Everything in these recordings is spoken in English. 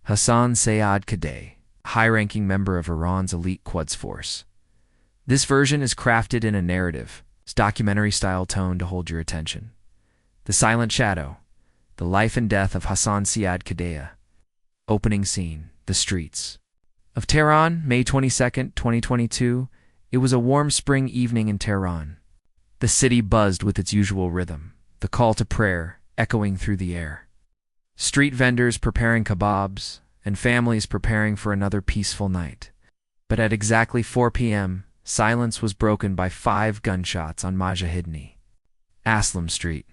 Hassan Sayyad Khodaei, high-ranking member of Iran's elite Quds Force. This version is crafted in a narrative, documentary-style tone to hold your attention. The Silent Shadow, the life and death of Hassan Sayyad Khodaei. Opening scene, the streets of Tehran, May 22, 2022. It was a warm spring evening in Tehran. The city buzzed with its usual rhythm, the call to prayer echoing through the air. Street vendors preparing kebabs, and families preparing for another peaceful night. But at exactly 4 p.m., silence was broken by 5 gunshots on Mujahideen Aslam Street.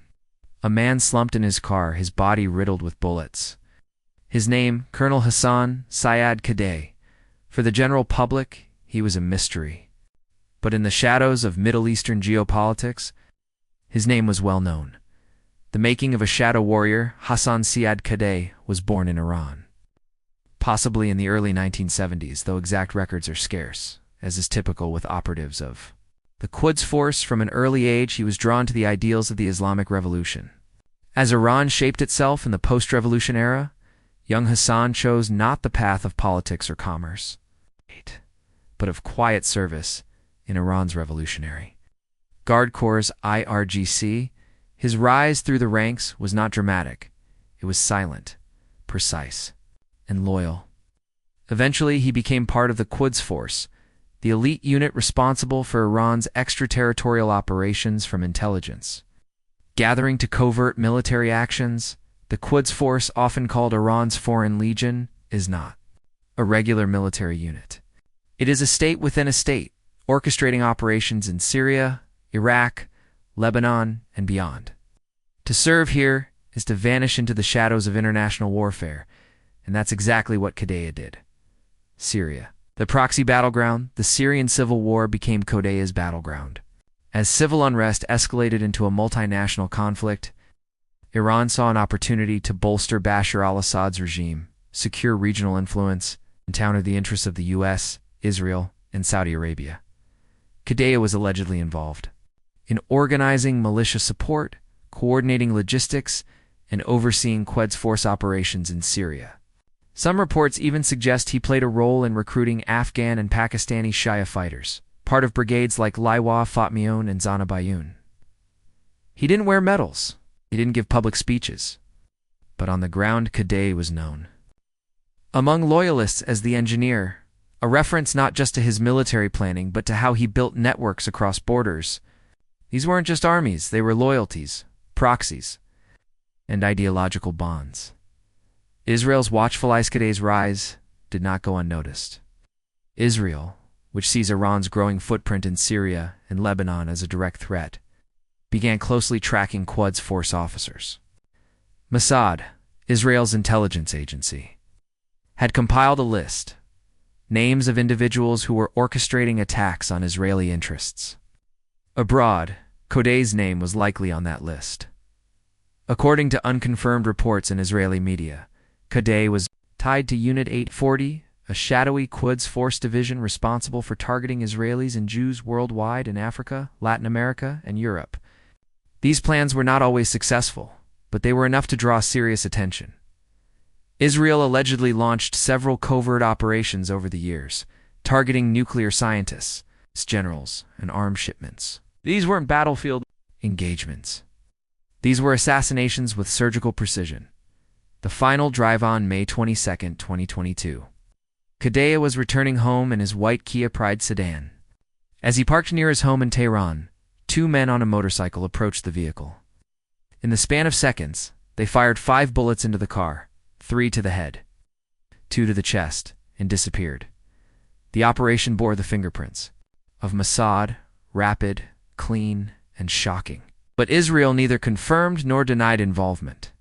A man slumped in his car, his body riddled with bullets. His name, Colonel Hassan Sayyad Khodaei. For the general public, he was a mystery. But in the shadows of Middle Eastern geopolitics, his name was well known. The making of a shadow warrior, Hassan Sayyad Khodaei, was born in Iran. Possibly in the early 1970s, though exact records are scarce, as is typical with operatives of the Quds Force. From an early age, he was drawn to the ideals of the Islamic Revolution. As Iran shaped itself in the post-revolution era, young Hassan chose not the path of politics or commerce, but of quiet service in Iran's Revolutionary Guard Corps IRGC. His rise through the ranks was not dramatic. It was silent, precise, and loyal. Eventually, he became part of the Quds Force, the elite unit responsible for Iran's extraterritorial operations from intelligence. Gathering to covert military actions, the Quds Force, often called Iran's Foreign Legion, is not a regular military unit. It is a state within a state, orchestrating operations in Syria, Iraq, Lebanon, and beyond. To serve here is to vanish into the shadows of international warfare, and that's exactly what Khodaei did. Syria. The proxy battleground, the Syrian civil war, became Khodaei's battleground. As civil unrest escalated into a multinational conflict, Iran saw an opportunity to bolster Bashar al-Assad's regime, secure regional influence, and counter the interests of the U.S., Israel, and Saudi Arabia. Khodaei was allegedly involved in organizing militia support, coordinating logistics, and overseeing Quds Force operations in Syria. Some reports even suggest he played a role in recruiting Afghan and Pakistani Shia fighters, part of brigades like Liwa Fatmiyon and Zana Bayun. He didn't wear medals. He didn't give public speeches. But on the ground, Khodaei was known among loyalists as the engineer, a reference not just to his military planning but to how he built networks across borders. These weren't just armies, they were loyalties, proxies, and ideological bonds. Israel's watchful eyes. Khodaei's rise did not go unnoticed. Israel, which sees Iran's growing footprint in Syria and Lebanon as a direct threat, began closely tracking Quds Force officers. Mossad, Israel's intelligence agency, had compiled a list, names of individuals who were orchestrating attacks on Israeli interests. Abroad, Khodaei's name was likely on that list. According to unconfirmed reports in Israeli media, Khodaei was tied to Unit 840, a shadowy Quds Force division responsible for targeting Israelis and Jews worldwide in Africa, Latin America, and Europe. These plans were not always successful, but they were enough to draw serious attention. Israel allegedly launched several covert operations over the years, targeting nuclear scientists, generals, and arms shipments. These weren't battlefield engagements. These were assassinations with surgical precision. The final drive on May 22, 2022. Khodaei was returning home in his white Kia Pride sedan. As he parked near his home in Tehran, 2 men on a motorcycle approached the vehicle. In the span of seconds, they fired 5 bullets into the car, 3 to the head, 2 to the chest, and disappeared. The operation bore the fingerprints of Mossad, rapid, clean, and shocking. But Israel neither confirmed nor denied involvement.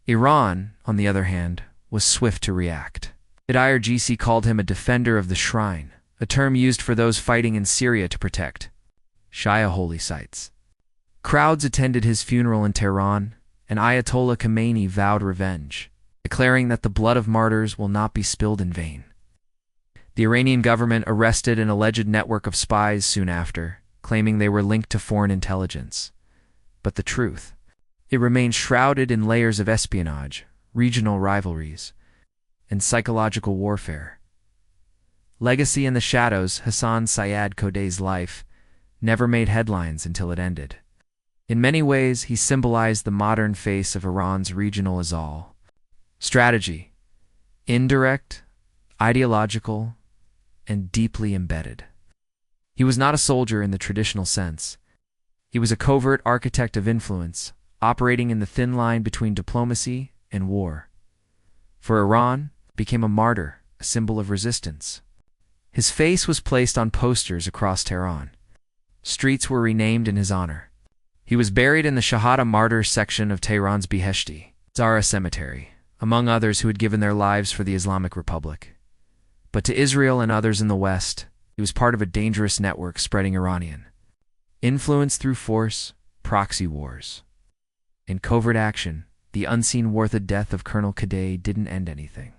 Iran, on the other hand, was swift to react. The IRGC called him a defender of the shrine, a term used for those fighting in Syria to protect Shia holy sites. Crowds attended his funeral in Tehran, and Ayatollah Khomeini vowed revenge, declaring that the blood of martyrs will not be spilled in vain. The Iranian government arrested an alleged network of spies soon after, claiming they were linked to foreign intelligence. But the truth, it remained shrouded in layers of espionage, regional rivalries, and psychological warfare. Legacy in the shadows. Hassan Sayyad Khodaei's life never made headlines until it ended. In many ways, he symbolized the modern face of Iran's regional Azal. Strategy: indirect, ideological, and deeply embedded. He was not a soldier in the traditional sense. He was a covert architect of influence, operating in the thin line between diplomacy and war. For Iran, he became a martyr, a symbol of resistance. His face was placed on posters across Tehran. Streets were renamed in his honor. He was buried in the Shahada Martyrs section of Tehran's Beheshti Zahra Cemetery, among others who had given their lives for the Islamic Republic. But to Israel and others in the West, he was part of a dangerous network spreading Iranian influence through force, proxy wars. In covert action, the unseen war. The death of Colonel Khodaei didn't end anything.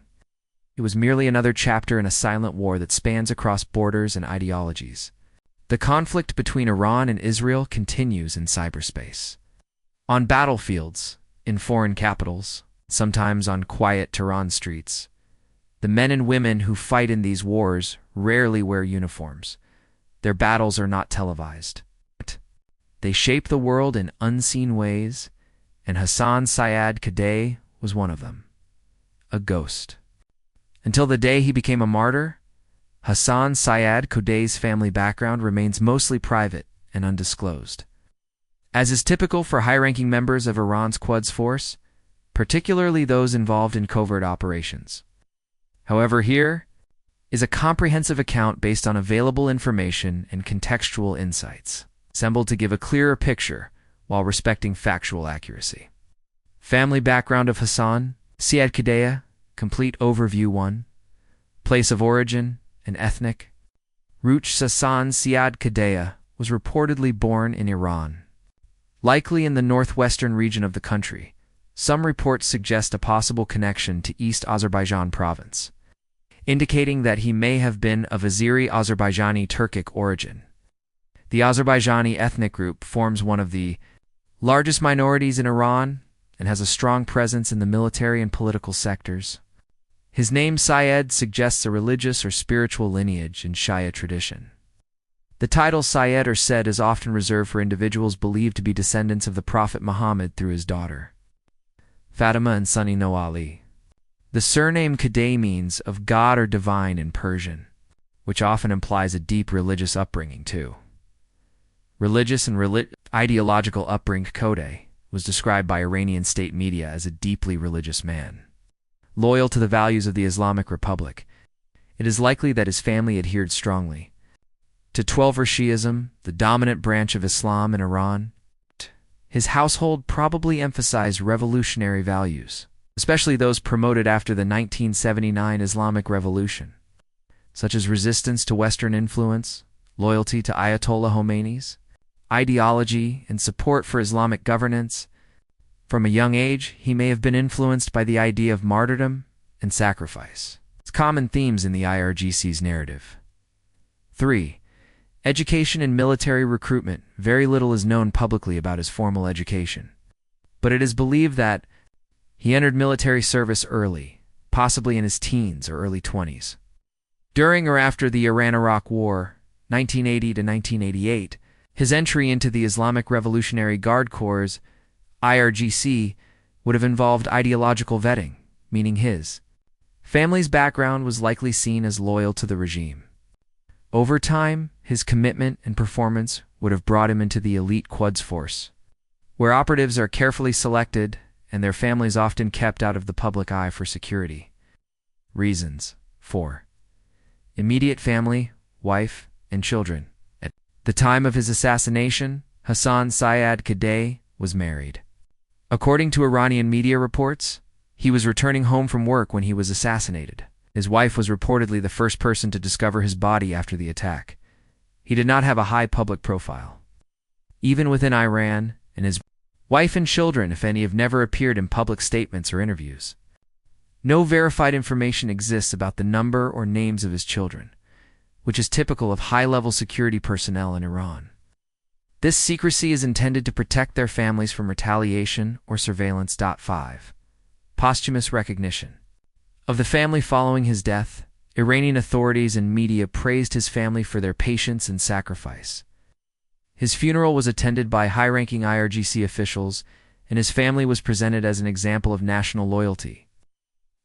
It was merely another chapter in a silent war that spans across borders and ideologies. The conflict between Iran and Israel continues in cyberspace. On battlefields, in foreign capitals, sometimes on quiet Tehran streets, the men and women who fight in these wars rarely wear uniforms. Their battles are not televised. They shape the world in unseen ways, and Hassan Sayyad Khodaei was one of them. A ghost. Until the day he became a martyr, Hassan Sayyad Khodaei's family background remains mostly private and undisclosed. As is typical for high-ranking members of Iran's Quds Force, particularly those involved in covert operations. However, here is a comprehensive account based on available information and contextual insights, assembled to give a clearer picture while respecting factual accuracy. Family background of Hassan Sayyad Khodaei, complete overview 1. Place of origin and ethnic. Roots: Hassan Sayyad Khodaei was reportedly born in Iran, likely in the northwestern region of the country. Some reports suggest a possible connection to East Azerbaijan province, indicating that he may have been of Azeri-Azerbaijani Turkic origin. The Azerbaijani ethnic group forms one of the largest minorities in Iran and has a strong presence in the military and political sectors. His name Sayyad suggests a religious or spiritual lineage in Shia tradition. The title Sayyad or Said is often reserved for individuals believed to be descendants of the Prophet Muhammad through his daughter, Fatima and Sunni Noali. The surname Khodaei means of God or divine in Persian, which often implies a deep religious upbringing too. Religious and ideological upbringing. Khodaei was described by Iranian state media as a deeply religious man, loyal to the values of the Islamic Republic. It is likely that his family adhered strongly to Twelver Shi'ism, the dominant branch of Islam in Iran. His household probably emphasized revolutionary values, especially those promoted after the 1979 Islamic Revolution, such as resistance to Western influence, loyalty to Ayatollah Khomeini's ideology, and support for Islamic governance. From a young age, he may have been influenced by the idea of martyrdom and sacrifice. It's common themes in the IRGC's narrative. 3. Education and military recruitment. Very little is known publicly about his formal education, but it is believed that he entered military service early, possibly in his teens or early 20s. During or after the Iran-Iraq War, 1980 to 1988, his entry into the Islamic Revolutionary Guard Corps, IRGC, would have involved ideological vetting, meaning his family's background was likely seen as loyal to the regime. Over time, his commitment and performance would have brought him into the elite Quds Force, where operatives are carefully selected and their families often kept out of the public eye for security reasons. 4. Immediate family, wife, and children. At the time of his assassination, Hassan Sayyad Khodaei was married. According to Iranian media reports, he was returning home from work when he was assassinated. His wife was reportedly the first person to discover his body after the attack. He did not have a high public profile, even within Iran, and his wife and children, if any, have never appeared in public statements or interviews. No verified information exists about the number or names of his children, which is typical of high-level security personnel in Iran. This secrecy is intended to protect their families from retaliation or surveillance. 5. Posthumous recognition. of the family following his death. Iranian authorities and media praised his family for their patience and sacrifice. His funeral was attended by high-ranking IRGC officials, and his family was presented as an example of national loyalty.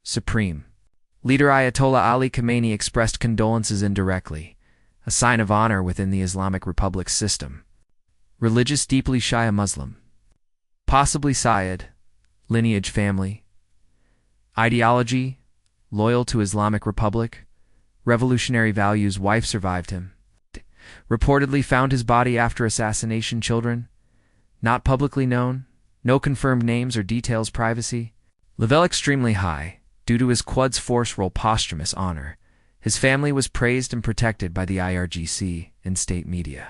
Supreme Leader Ayatollah Ali Khamenei expressed condolences indirectly, a sign of honor within the Islamic Republic's system. Religious, deeply Shia Muslim. Possibly Sayyad, lineage family. Ideology, loyal to Islamic Republic. Revolutionary values, wife survived him. Reportedly found his body after assassination. Children, not publicly known. No confirmed names or details. Privacy level extremely high. Due to his Quds Force role, posthumous honor. His family was praised and protected by the IRGC and state media.